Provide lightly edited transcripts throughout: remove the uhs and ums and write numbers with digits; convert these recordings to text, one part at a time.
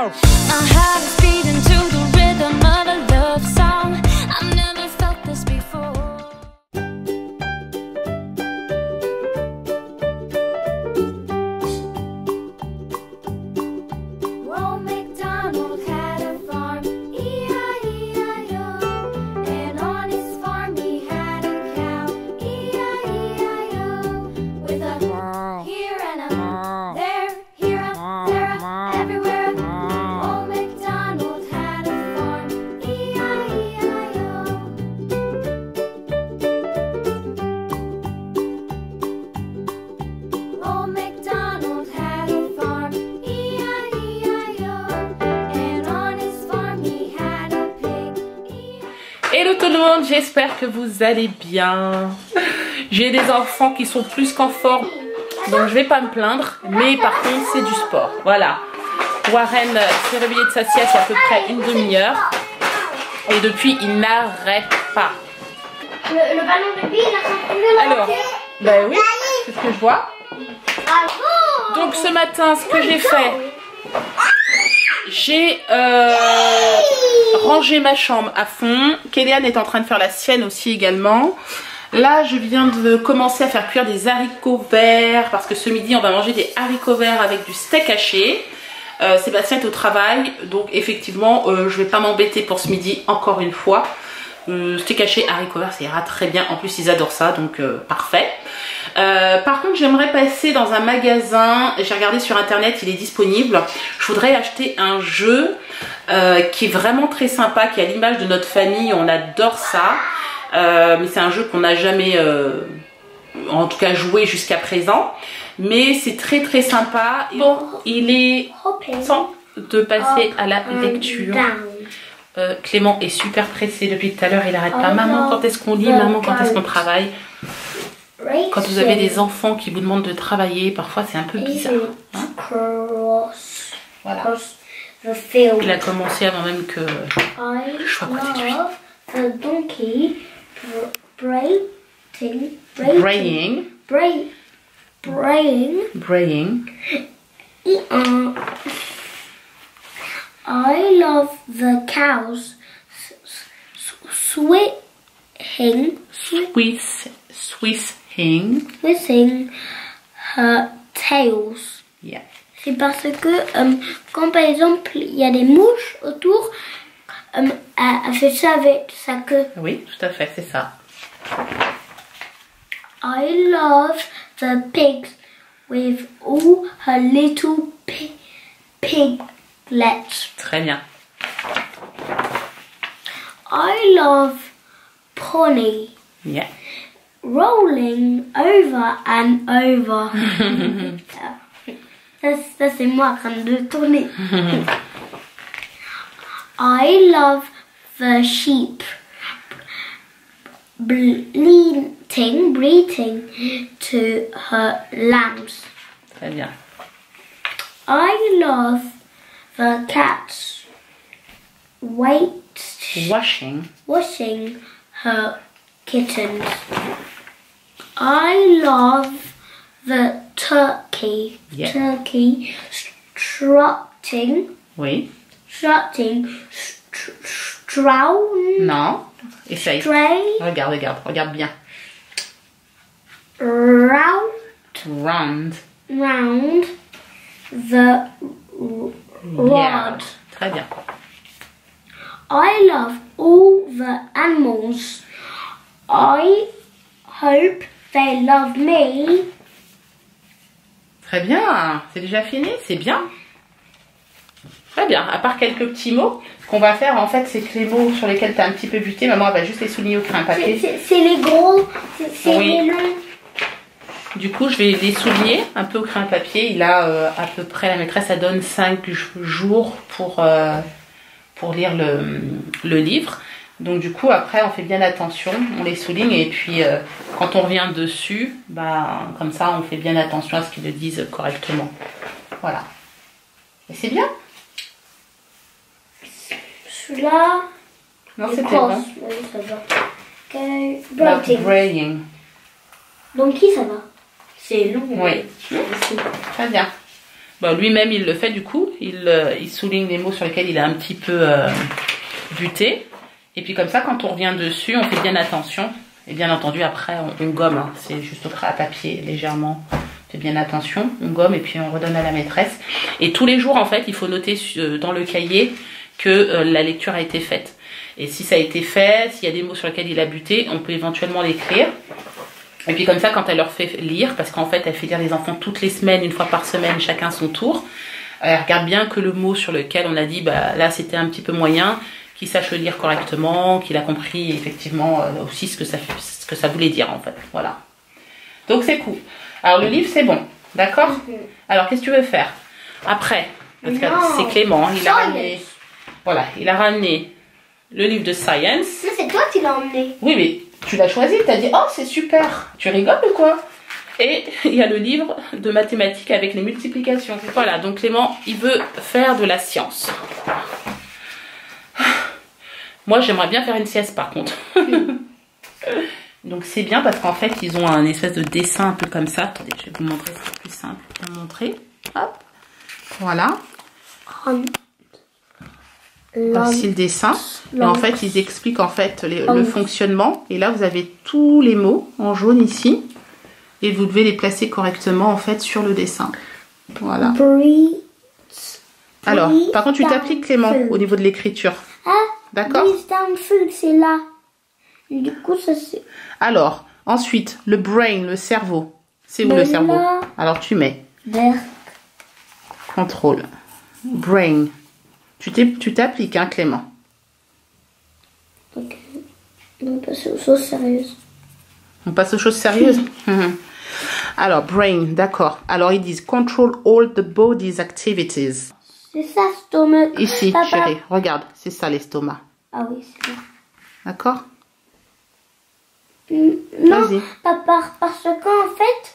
My heart is beating to the rhythm of a love song. I've never felt this before. Old MacDonald had a farm, E-I-E-I-O. And on his farm he had a cow, E-I-E-I-O. With a here and a there, here a there, a everywhere. Old MacDonald had a farm, E-I-E-I-O. Old MacDonald had a farm, E-I-E-I-O. And on his farm he had a pig, Hello tout le monde, j'espère que vous allez bien. J'ai des enfants qui sont plus qu'en forme, donc je vais pas me plaindre, mais par contre c'est du sport. Voilà, Warren s'est réveillé de sa sieste il y a à peu près une demi-heure et depuis il n'arrête pas. Le ballon de billes, il a continué. Alors, ben oui, c'est ce que je vois. Donc ce matin, ce que j'ai fait, j'ai rangé ma chambre à fond. Kéliane est en train de faire la sienne aussi également. Là, je viens de commencer à faire cuire des haricots verts parce que ce midi, on va manger des haricots verts avec du steak haché. Sébastien est au travail, donc effectivement, je vais pas m'embêter pour ce midi encore une fois. Steak haché, haricots verts, ça ira très bien. En plus, ils adorent ça, donc parfait. Par contre, j'aimerais passer dans un magasin. J'ai regardé sur internet, il est disponible. Je voudrais acheter un jeu qui est vraiment très sympa, qui est à l'image de notre famille. On adore ça. Mais c'est un jeu qu'on n'a jamais, en tout cas, joué jusqu'à présent. Mais c'est très très sympa. Bon, il est temps de passer à la lecture. Clément est super pressé depuis tout à l'heure. Il n'arrête pas. Maman, quand est-ce qu'on lit? Maman, quand est-ce qu'on travaille? Quand vous avez des enfants qui vous demandent de travailler, parfois c'est un peu bizarre. Hein? Voilà. Il a commencé avant même que je sois à côté de lui. The donkey braying. I love the cows swishing her tails. Yeah. C'est parce que quand par exemple il y a des mouches autour, elle fait ça avec sa queue. Oui, tout à fait, c'est ça. I love the pigs with all her little piglets. Très bien. I love Pony. Yeah. Rolling over and over. Ça c'est moi en train de tourner. I love the sheep bleating to her lambs. Très bien. I love the cats Washing her kittens. I love the turkey. Yeah. Turkey strutting. Oui. Non. Essaye. Regarde bien. Round the rod. Yeah. Très bien. I love all the animals. I hope they love me. Très bien. C'est déjà fini, c'est bien. Très bien. À part quelques petits mots, ce qu'on va faire en fait, c'est que les mots sur lesquels tu as un petit peu buté, maman elle va juste les souligner au crayon papier. C'est les gros, c'est oui. les longs. Du coup, je vais les souligner un peu au crayon papier. Il a à peu près, la maîtresse, ça donne 5 jours pour lire le livre. Donc du coup, après, on fait bien attention, on les souligne et puis quand on revient dessus, bah, comme ça, on fait bien attention à ce qu'ils le disent correctement. Voilà. Et c'est bien. Celui-là, Non, c'était bon. Oui, ça va. Braying. Donc qui ça va? C'est long. Oui. Très bien. Bon, lui-même, il le fait du coup. Il souligne les mots sur lesquels il a un petit peu buté. Et puis comme ça, quand on revient dessus, on fait bien attention. Et bien entendu, après, on gomme. Hein. C'est juste au craie à papier, légèrement. On fait bien attention. On gomme et puis on redonne à la maîtresse. Et tous les jours, en fait, il faut noter dans le cahier que la lecture a été faite. Et si ça a été fait, s'il y a des mots sur lesquels il a buté, on peut éventuellement l'écrire. Et puis comme ça, quand elle leur fait lire, parce qu'en fait, elle fait lire les enfants toutes les semaines, une fois par semaine, chacun son tour. Elle regarde bien que le mot sur lequel on a dit, bah là c'était un petit peu moyen, qu'il sache le lire correctement, qu'il a compris effectivement aussi ce que ça voulait dire en fait. Voilà. Donc c'est cool. Alors le livre c'est bon, d'accord? Alors qu'est-ce que tu veux faire après? Parce que c'est Clément, il a ramené. Voilà, il a ramené le livre de Science. Mais c'est toi qui l'as emmené. Oui, mais tu l'as choisi, tu as dit, oh, c'est super. Tu rigoles ou quoi? Et il y a le livre de mathématiques avec les multiplications. Voilà, donc Clément, il veut faire de la science. Moi, j'aimerais bien faire une sieste, par contre. Donc, c'est bien parce qu'en fait, ils ont un espèce de dessin un peu comme ça. Attendez, je vais vous montrer, c'est plus simple à montrer. Hop, voilà. Voici le dessin. Et en fait, ils expliquent en fait le fonctionnement. Et là, vous avez tous les mots en jaune ici. Et vous devez les placer correctement en fait sur le dessin. Voilà. Alors, par contre, tu t'appliques Clément au niveau de l'écriture. Ah, d'accord? Down food, c'est là. Et du coup, ça c'est. Alors, ensuite, le brain, le cerveau. C'est où le cerveau? Alors, tu mets. Contrôle. Brain. Tu t'appliques, hein, Clément. Ok. On passe aux choses sérieuses. On passe aux choses sérieuses. Alors, brain, d'accord. Alors, ils disent control all the body's activities. C'est ça, stomac. Ici, Papa. chérie, regarde, c'est ça l'estomac. Ah oui, c'est ça. D'accord? Non, Vas-y. papa, parce qu'en fait,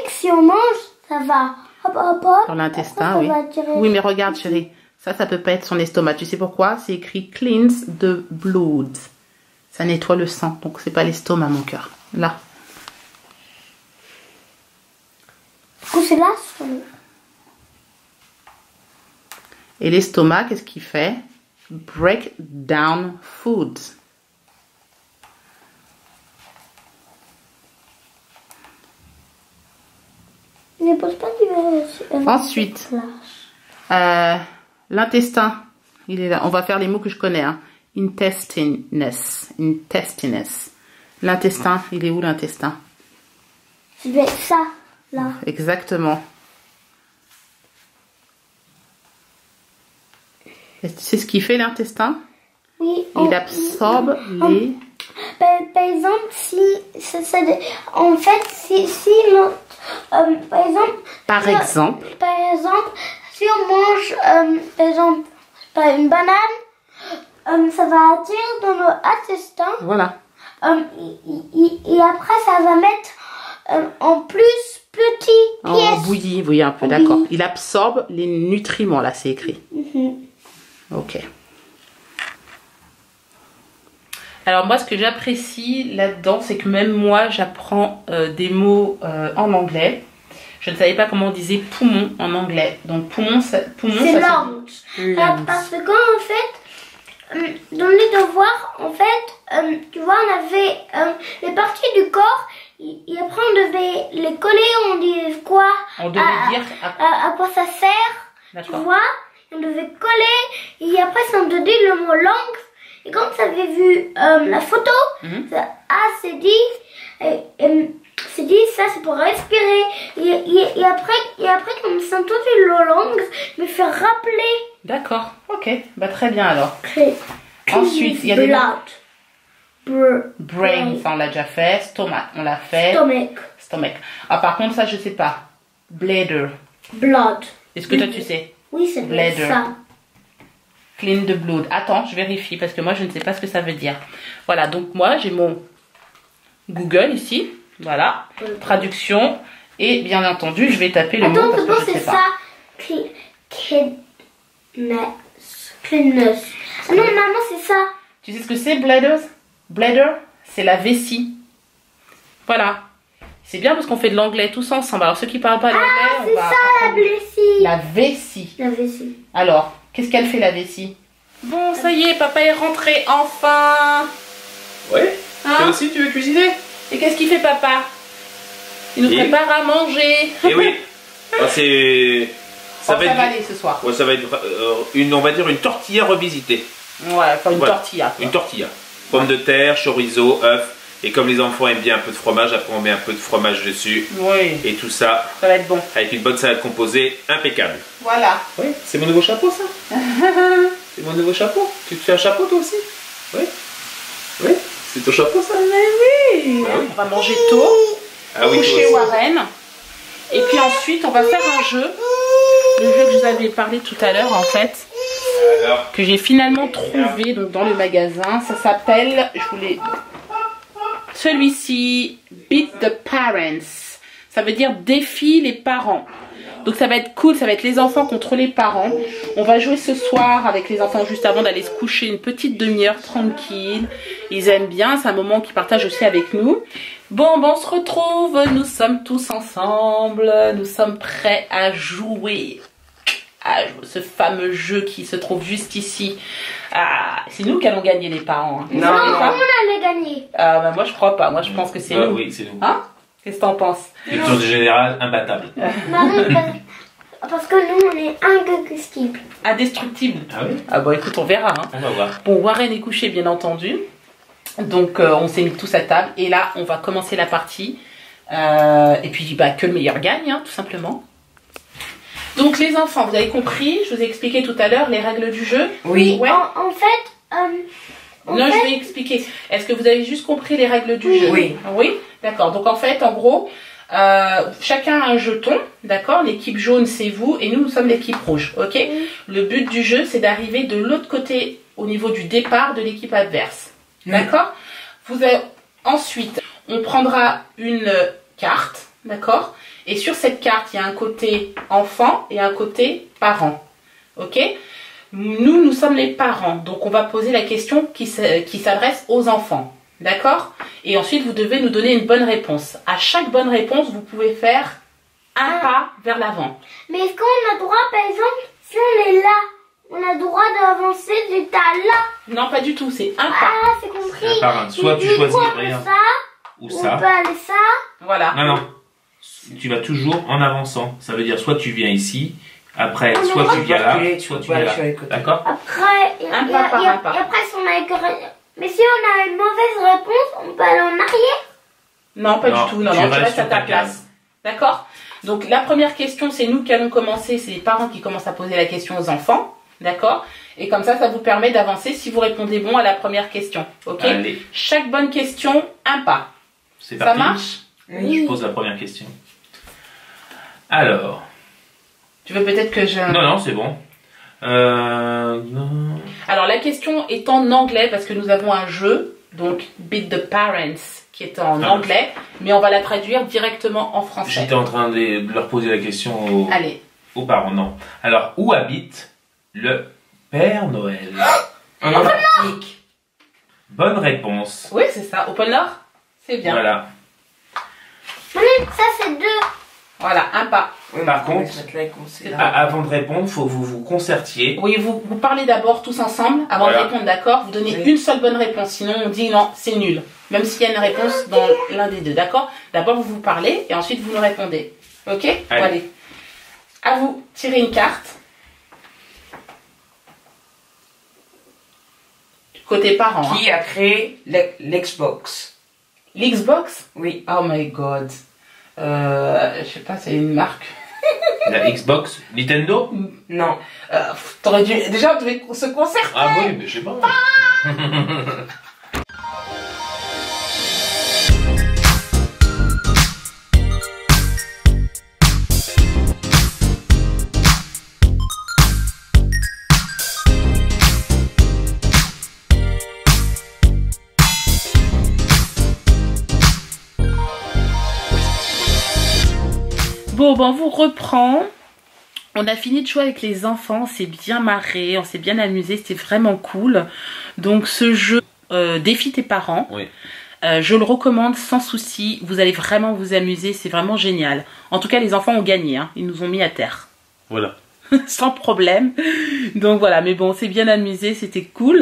si on mange, ça va. Hop, hop, hop. Dans l'intestin, Après, oui. ça va tirer. Oui, mais regarde, chérie. Ça peut pas être son estomac. Tu sais pourquoi? C'est écrit cleans the blood. Ça nettoie le sang. Donc, c'est pas l'estomac, mon cœur. Là. Du coup, c'est là. Et l'estomac, qu'est-ce qu'il fait? Break down food. Ne pose pas du. Ensuite, l'intestin. Il est là. On va faire les mots que je connais. Hein. Intestines. L'intestin, il est où l'intestin? Je vais ça, là. Exactement. Tu sais ce qu'il fait l'intestin? Oui. Il absorbe les... Par exemple, en fait, par exemple, si on mange, par exemple, une banane, ça va attirer dans nos intestins. Voilà. Et après, ça va mettre en plus petit pièces. En bouillie, oui, un peu, d'accord. Il absorbe les nutriments, là, c'est écrit. Ok. Alors moi, ce que j'apprécie là-dedans, c'est que même moi, j'apprends des mots en anglais. Je ne savais pas comment on disait poumon en anglais. Donc poumon, c'est lungs. Parce que en fait, dans les devoirs, en fait, tu vois, on avait les parties du corps. Et après, on devait les coller. On disait quoi? On devait dire à quoi ça sert. Tu vois, on devait coller. Et après, ça on devait dire le mot langue. Et quand tu avais vu la photo, c'est dit, ça c'est pour respirer. Et après comme ça entendu le langue, me fait rappeler. D'accord, ok, bah très bien alors. Ensuite, il y a des brain, ça on l'a déjà fait. Stomach, on l'a fait. Stomach. Ah par contre ça je sais pas. Bladder. Blood. Est-ce que toi tu sais? Oui, c'est ça. Clean the blood. Attends, je vérifie parce que moi je ne sais pas ce que ça veut dire. Voilà, donc moi j'ai mon Google ici. Voilà, traduction. Et bien entendu, je vais taper le mot parce que je ne sais pas. Cleanness. Non, maman, c'est ça. Tu sais ce que c'est, bladder? Bladder, c'est la vessie. Voilà. C'est bien parce qu'on fait de l'anglais tous ensemble. Alors ceux qui parlent pas l'anglais, c'est ça la vessie. La vessie. La vessie. Alors, qu'est-ce qu'elle fait la vessie? Bon, ça y est, papa est rentré enfin. Ouais. Hein? Toi aussi, tu veux cuisiner? Et qu'est-ce qu'il fait papa? Il nous prépare à manger. Eh oui. Ah, c'est... Ça va aller ce soir. Ouais, ça va être on va dire une tortilla revisitée. Ouais, enfin une tortilla. Quoi. Une tortilla. Pommes de terre, chorizo, œufs. Et comme les enfants aiment bien un peu de fromage, après on met un peu de fromage dessus. Oui. Et tout ça. Ça va être bon. Avec une bonne salade composée, impeccable. Voilà. Oui, c'est mon nouveau chapeau ça. C'est mon nouveau chapeau. Tu te fais un chapeau toi aussi? Oui. Oui, c'est ton chapeau ça. Mais oui. Ah oui. On va manger tôt. Ah oui, Coucher Warren. Et puis ensuite on va faire un jeu. Le jeu que je vous avais parlé tout à l'heure en fait. Alors, Que j'ai finalement trouvé donc, dans le magasin. Ça s'appelle, celui-ci, Beat the Parents. Ça veut dire défie les parents. Donc ça va être cool, ça va être les enfants contre les parents. On va jouer ce soir avec les enfants juste avant d'aller se coucher une petite demi-heure tranquille. Ils aiment bien, c'est un moment qu'ils partagent aussi avec nous. Bon, ben on se retrouve, nous sommes tous ensemble, nous sommes prêts à jouer. Ce fameux jeu qui se trouve juste ici. Ah, c'est nous qui allons gagner les parents. Hein. Non, on allait gagner. Ah, bah, moi je crois pas, moi je pense que c'est nous. oui, c'est nous. Hein? Qu'est-ce que t'en penses? Le tour du général, imbattable. Parce que nous on est indestructibles. Indestructible. Ah oui? Ah bon écoute, on verra. Hein. On va voir. Bon, Warren est couché bien entendu. Donc on s'est mis tous à table. Et là, on va commencer la partie. Et puis bah, que le meilleur gagne, hein, tout simplement. Donc les enfants, vous avez compris, je vous ai expliqué tout à l'heure les règles du jeu. Oui. Ouais. En fait, Je vais expliquer. Est-ce que vous avez juste compris les règles du jeu? Oui. Oui, d'accord. Donc en fait, en gros, chacun a un jeton, d'accord? L'équipe jaune, c'est vous, et nous sommes l'équipe rouge, ok? Le but du jeu, c'est d'arriver de l'autre côté, au niveau du départ de l'équipe adverse, d'accord? Ensuite, on prendra une carte, d'accord? Et sur cette carte, il y a un côté enfant et un côté parent. Ok? Nous sommes les parents. Donc, on va poser la question qui s'adresse aux enfants. D'accord? Et ensuite, vous devez nous donner une bonne réponse. À chaque bonne réponse, vous pouvez faire un pas vers l'avant. Mais est-ce qu'on a droit, par exemple, si on est là, on a droit d'avancer jusqu'à là? Non, pas du tout. C'est un pas. Ah, c'est compris. Un par un. Soit tu choisis rien ça, ou on ça. peut aller ça. Voilà. Non, non. Tu vas toujours en avançant. Ça veut dire soit tu viens ici, après soit tu viens là, soit tu viens là. D'accord? Après, et Un pas par un pas. après, si on a... Mais si on a une mauvaise réponse, on peut aller en arrière. Non, pas Non, du tout. Non, tu non, tu restes restes à sur ta ta place. case. D'accord? Donc, la première question, c'est nous qui allons commencer. C'est les parents qui commencent à poser la question aux enfants. D'accord? Et comme ça vous permet d'avancer si vous répondez bon à la première question. Ok? Allez. Chaque bonne question, un pas. C'est Ça parti. marche? Je pose la première question. Alors. Tu veux peut-être que je... Non, non, c'est bon. Non. Alors, la question est en anglais parce que nous avons un jeu. Donc, Beat the Parents, qui est en anglais. Mais on va la traduire directement en français. J'étais en train de leur poser la question Allez. aux parents, non. Alors, où habite le Père Noël? En Antarctique. Bonne réponse. Oui, c'est ça. Au pôle Nord? C'est bien. Voilà. Ça, c'est 2. Voilà, un pas. Par contre, Ah. avant de répondre, il faut que vous vous concertiez. Oui, vous parlez d'abord tous ensemble, avant Voilà. de répondre, d'accord? Vous donnez une seule bonne réponse, sinon on dit non, c'est nul. Même s'il y a une réponse dans l'un des deux, d'accord? D'abord, vous parlez et ensuite vous nous répondez. Ok? Bon, allez. À vous, tirez une carte. Côté parents. Qui a créé l'Xbox? L'Xbox? Oui. Oh my god. Je sais pas, c'est une marque. La Xbox Nintendo? Non. T'aurais dû. Déjà, on devait se concerter. Ah oui, mais je sais pas. Bon, ben on vous reprend. On a fini de jouer avec les enfants, on s'est bien marré, on s'est bien amusé, c'était vraiment cool. Donc ce jeu défie tes parents. Oui. Je le recommande sans souci. Vous allez vraiment vous amuser. C'est vraiment génial. En tout cas, les enfants ont gagné. Hein. Ils nous ont mis à terre. Voilà. Sans problème. Donc voilà. Mais bon, on s'est bien amusé. C'était cool.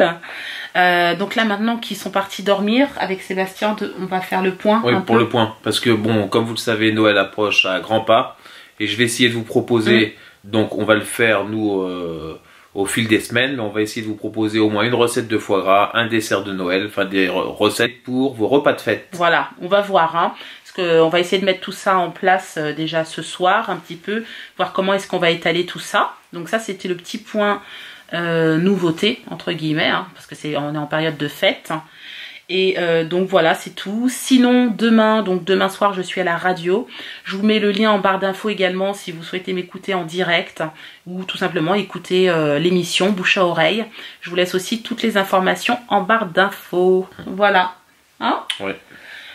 Donc là, maintenant qu'ils sont partis dormir avec Sébastien, on va faire le point. Oui, pour le point. Parce que bon, comme vous le savez, Noël approche à grands pas. Et je vais essayer de vous proposer... Donc on va le faire, nous... au fil des semaines, mais on va essayer de vous proposer au moins une recette de foie gras, un dessert de Noël, enfin des recettes pour vos repas de fête. Voilà, on va voir, hein, parce qu'on va essayer de mettre tout ça en place déjà ce soir, un petit peu, voir comment est-ce qu'on va étaler tout ça. Donc ça, c'était le petit point nouveauté, entre guillemets, hein, parce que on est en période de fête. Et donc voilà, c'est tout. Sinon, demain soir, je suis à la radio. Je vous mets le lien en barre d'infos également si vous souhaitez m'écouter en direct ou tout simplement écouter l'émission Bouche à oreille. Je vous laisse aussi toutes les informations en barre d'infos. Voilà. Hein? Ouais.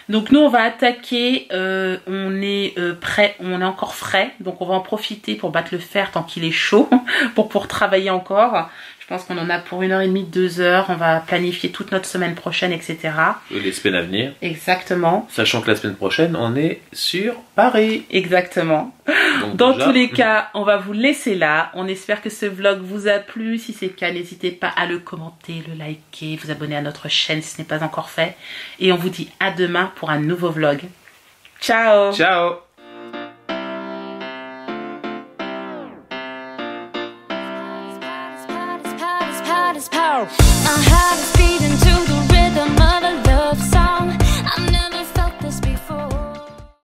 Donc nous, on va attaquer. On est prêt, on est encore frais. Donc on va en profiter pour battre le fer tant qu'il est chaud pour travailler encore. Je pense qu'on en a pour 1h30, 2 heures. On va planifier toute notre semaine prochaine, etc. Et les semaines à venir. Exactement. Sachant que la semaine prochaine, on est sur Paris. Exactement. Donc Dans déjà... tous les cas, on va vous laisser là. On espère que ce vlog vous a plu. Si c'est le cas, n'hésitez pas à le commenter, le liker, vous abonner à notre chaîne si ce n'est pas encore fait. Et on vous dit à demain pour un nouveau vlog. Ciao. Ciao. My heart is beating